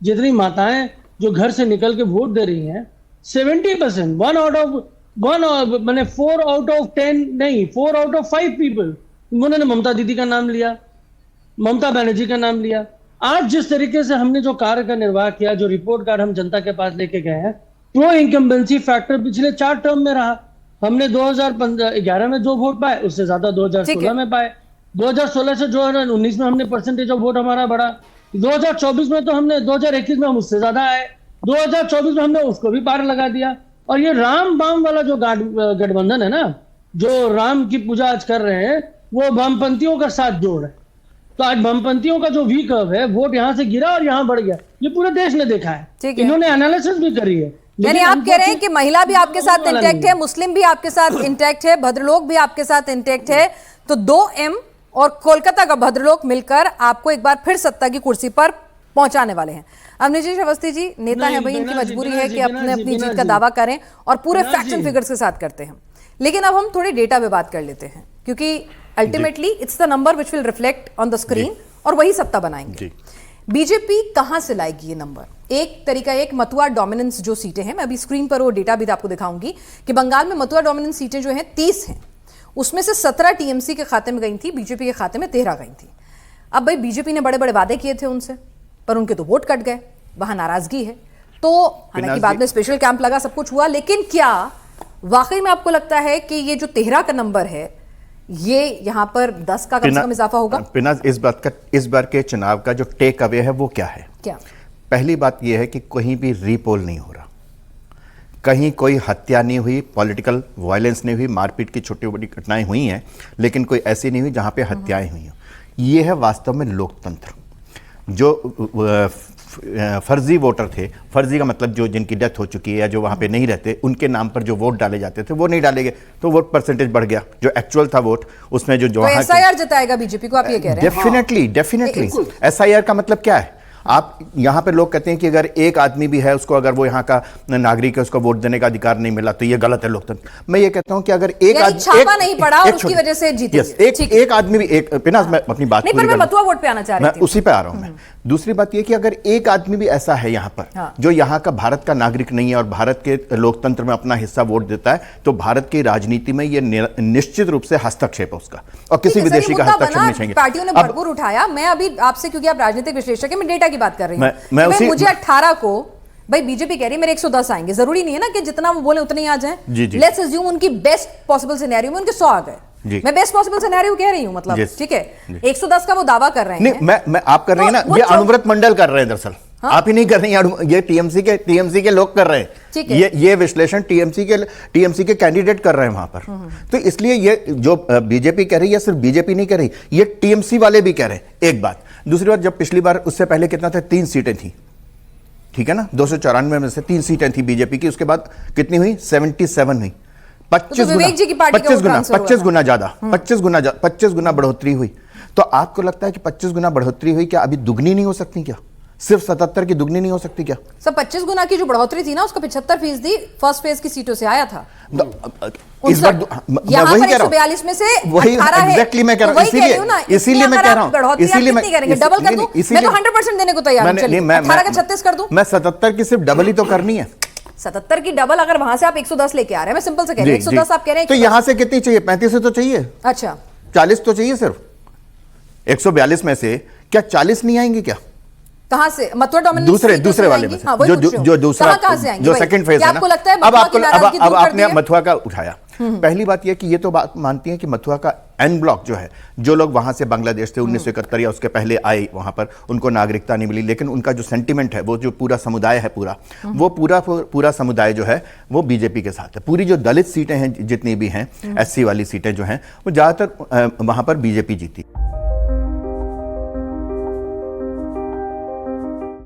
जितनी माताएं जो घर से निकल के वोट दे रही हैं, 70%, 4 आउट ऑफ 10 नहीं, 4 आउट ऑफ 5 पीपल, उन्होंने ममता दीदी का नाम लिया, ममता बनर्जी का नाम लिया। आज जिस तरीके से हमने जो कार्य का निर्वाह किया, जो रिपोर्ट कार्ड हम जनता के पास लेके गए हैं, प्रो इनकम्बेंसी फैक्टर पिछले 4 टर्म में रहा। हमने 2011 में जो वोट पाए उससे ज्यादा 2016 में पाए, 2016 से जो है 19 में हमने परसेंटेज ऑफ वोट हमारा बढ़ा, 2024 में तो हमने 2021 में हम उससे ज्यादा आए, 2024 में हमने उसको भी पार लगा दिया। और ये राम बाम वाला जो गठबंधन है ना, जो राम की पूजा आज कर रहे हैं, वो वामपंथियों का साथ जोड़ है। तो आज वामपंथियों का जो वी कर्व है, वोट यहां से गिरा और यहां बढ़ गया, ये पूरे देश ने देखा है। इन्होंने एनालिसिस भी करी है। यानी आप कह रहे हैं कि महिला भी आपके साथ इंटैक्ट है, मुस्लिम भी आपके साथ इंटैक्ट है, भद्रलोक भी आपके साथ इंटैक्ट है, तो 2M और कोलकाता का भद्रलोक मिलकर आपको एक बार फिर सत्ता की कुर्सी पर पहुंचाने वाले हैं। अवनीश अवस्थी जी नेता है भाई, इनकी मजबूरी है कि अपनी जीत का दावा करें और पूरे फैक्ट्स एंड फिगर्स के साथ करते हैं। लेकिन अब हम थोड़े डेटा पे बात कर लेते हैं, क्योंकि ultimately it's the number which will reflect on the screen और वही सत्ता बनाएंगे। बीजेपी कहां से लाएगी ये नंबर? एक तरीका, एक मतुआ डोमिनेंस जो सीटें हैं, मैं अभी स्क्रीन पर वो डेटा भी आपको दिखाऊंगी कि बंगाल में मतुआ डोमिनेंस सीटें जो हैं 30 हैं, उसमें से 17 टीएमसी के खाते में गई थी, बीजेपी के खाते में 13 गई थी। अब भाई बीजेपी ने बड़े बड़े वादे किए थे उनसे, पर उनके तो वोट कट गए, वहां नाराजगी है। तो हालांकि बाद में स्पेशल कैंप लगा, सब कुछ हुआ, लेकिन क्या वाकई में आपको लगता है कि ये जो 13 का नंबर है, ये यहां पर 10 का कम से कम इजाफा होगा? पिनाज, इस बार के चुनाव का जो टेक अवे है वो क्या है? क्या? पहली बात यह है कि कहीं भी रीपोल नहीं हो रहा, कहीं कोई हत्या नहीं हुई, पॉलिटिकल वायलेंस नहीं हुई, मारपीट की छोटी बड़ी घटनाएं हुई हैं, लेकिन कोई ऐसी नहीं हुई जहां पे हत्याएं हुई हैं। ये है वास्तव में लोकतंत्र। जो फर्जी वोटर थे, फर्जी का मतलब जो जिनकी डेथ हो चुकी है या जो वहां पे नहीं रहते, उनके नाम पर जो वोट डाले जाते थे वो नहीं डाले गए, तो वोट परसेंटेज बढ़ गया। जो एक्चुअल था वोट, उसमें जो तो एसआईआर जिताएगा बीजेपी को, आप ये कह रहे हैं? डेफिनेटली। एसआईआर का मतलब क्या है? आप यहां पे लोग कहते हैं कि अगर एक आदमी भी है, उसको अगर वो यहां का नागरिक है, उसको वोट देने का अधिकार नहीं मिला, तो ये गलत है लोकतंत्र। मैं ये कहता हूं कि अगर एक आदमी छापा नहीं पड़ा और उसकी वजह से जीते, एक आदमी भी, एक पिनाज, मैं अपनी बात नहीं, पर मैं मतुआ वोट पे आना चाह रही थी, मैं उसी पे आ रहा हूं। मैं दूसरी बात यह कि अगर एक आदमी भी ऐसा है यहां पर जो यहां का भारत का नागरिक नहीं है और भारत के लोकतंत्र में अपना हिस्सा वोट देता है, तो भारत की राजनीति में यह निश्चित रूप से हस्तक्षेप है उसका, और किसी विदेशी का हस्तक्षेप नहीं चाहिए। पार्टियों ने भरपूर उठाया। मैं अभी आपसे, क्योंकि आप राजनीतिक विश्लेषक हैं, मैं डेटा की बात कर रही हूं। मुझे 18 को भाई बीजेपी कह रही है मेरे 110 आएंगे, जरूरी नहीं है ना कि जितना वो बोले उतने ही आ जाएं। लेट्स अज्यूम उनकी बेस्ट पॉसिबल सिनेरियो में उनके 100 आ गए, मैं बेस्ट पॉसिबल सिनेरियो कह रही हूं, मतलब ठीक है 110 का वो दावा कर रहे हैं। मैं आप कर रही हैं ना, ये अनुव्रत मंडल कर रहे हैं दरअसल। आप ही नहीं कर रही हैं, ये टीएमसी के लोग कर रहे हैं। ये विश्लेषण टीएमसी के कैंडिडेट कर रहे हैं वहां पर। तो इसलिए ये जो बीजेपी कह रही है, सिर्फ बीजेपी नहीं कह रही, ये टीएमसी वाले भी कह रहे हैं। एक बात। दूसरी बात, जब पिछली बार उससे पहले कितना था, 3 सीटें थी, ठीक है ना, 294 में से 3 सीटें थी बीजेपी की, उसके बाद कितनी हुई, 77 हुई, 25 गुना बढ़ोतरी हुई। तो आपको लगता है कि 25 गुना बढ़ोतरी हुई, क्या अभी दुगनी नहीं हो सकती? क्या सिर्फ 77 की दुगनी नहीं हो सकती क्या? सब 25 गुना की जो बढ़ोतरी थी ना, उसका 75% फर्स्ट फेज की सीटों से आया था। इस बार मैं वही कह रहा हूं, 142 में से वही एग्जैक्टली मैं कह रहा हूं, इसीलिए मैं कह रहा हूं, इसीलिए मैं डबल कर दूं, मैं तो 100% देने को तैयार हूं। चलिए 18 का 36 कर दूं। मैं 77 की सिर्फ डबल ही तो करनी है। 77 की डबल, अगर वहां से आप 110 लेके आ रहे हैं, मैं सिंपल से कह रही हूं 110 आप कह रहे हैं, तो यहां से कितनी चाहिए? 35 तो चाहिए। अच्छा, 40 तो चाहिए सिर्फ। 142 में से क्या 40 नहीं आएंगे क्या? कहां से? मतुआ डोमिनेंस दूसरे वाले में से, जो दूसरा, जो सेकंड फेज है ना। अब आपने मथुआ का उठाया। पहली बात यह कि ये तो बात मानती है कि मथुआ का एन ब्लॉक जो है, जो लोग वहां से बांग्लादेश से 1971 या उसके पहले आए वहां पर, उनको नागरिकता नहीं मिली, लेकिन उनका जो सेंटिमेंट है, वो जो पूरा समुदाय है, वो पूरा समुदाय जो है वो बीजेपी के साथ है। पूरी जो दलित सीटें हैं जितनी भी हैं, एससी वाली सीटें जो हैं, वो ज्यादातर वहां पर बीजेपी जीती।